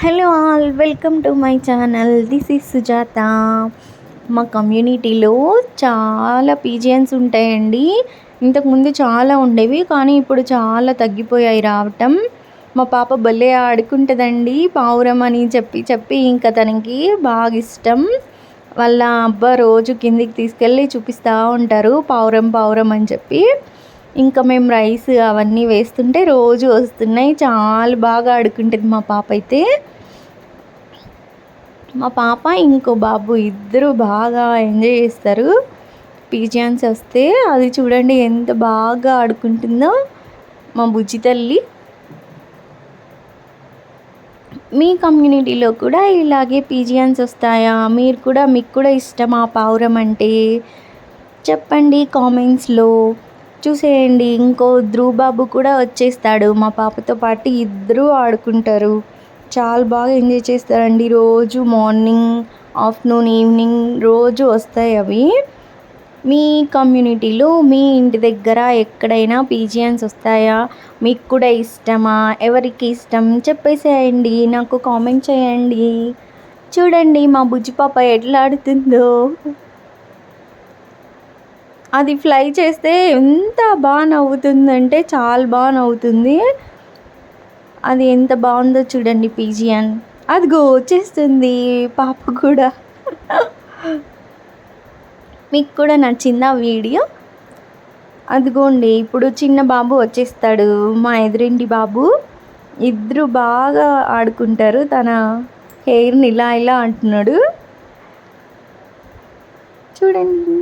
Hello all, welcome to my channel. This is Sujatha. మా కమ్యూనిటీలో చాలా పీజియన్స్ ఉంటాయండి. ఇంతకుముందు చాలా ఉండేవి, కానీ ఇప్పుడు చాలా తగ్గిపోయాయి రావటం. మా పాప భలే ఆడుకుంటుందండి పావురం అని చెప్పి చెప్పి ఇంకా తనకి బాగా ఇష్టం. వాళ్ళ అబ్బా రోజు కిందికి తీసుకెళ్ళి చూపిస్తూ ఉంటారు పావురం పావురం అని చెప్పి. ఇంకా మేము రైస్ అవన్నీ వేస్తుంటే రోజు వస్తున్నాయి. చాలా బాగా ఆడుకుంటుంది మా పాప అయితే. మా పాప ఇంకో బాబు ఇద్దరు బాగా ఎంజాయ్ చేస్తారు పీజియన్స్ వస్తే. అది చూడండి ఎంత బాగా ఆడుకుంటుందో మా బుజ్జి తల్లి. మీ కమ్యూనిటీలో కూడా ఇలాగే పీజియన్స్ వస్తాయా? మీకు కూడా ఇష్టమా పావురం అంటే? చెప్పండి కామెంట్స్లో. చూసేయండి, ఇంకో ధ్రువ్ బాబు కూడా వచ్చేస్తాడు మా పాపతో పాటు. ఇద్దరూ ఆడుకుంటారు, చాలా బాగా ఎంజాయ్ చేస్తారండి. రోజు మార్నింగ్, ఆఫ్టర్నూన్, ఈవినింగ్ రోజు వస్తాయి అవి. మీ కమ్యూనిటీలో మీ ఇంటి దగ్గర ఎక్కడైనా పీజియన్స్ వస్తాయా? మీకు కూడా ఇష్టమా? ఎవరికి ఇష్టం చెప్పేసేయండి, నాకు కామెంట్ చేయండి. చూడండి మా బుజ్జి పాప ఎట్లా ఆడుతుందో. అది ఫ్లై చేస్తే ఎంత బాగా నవ్వుతుందంటే చాలా బాగా నవ్వుతుంది. అది ఎంత బాగుందో చూడండి పీజియన్. అదిగో వచ్చేస్తుంది పాప కూడా. మీకు కూడా నచ్చిందా వీడియో? అదిగోండి ఇప్పుడు చిన్న బాబు వచ్చేస్తాడు, మా ఎదురింటి బాబు. ఇద్దరు బాగా ఆడుకుంటారు. తన హెయిర్ని ఇలా ఇలా అంటున్నాడు చూడండి.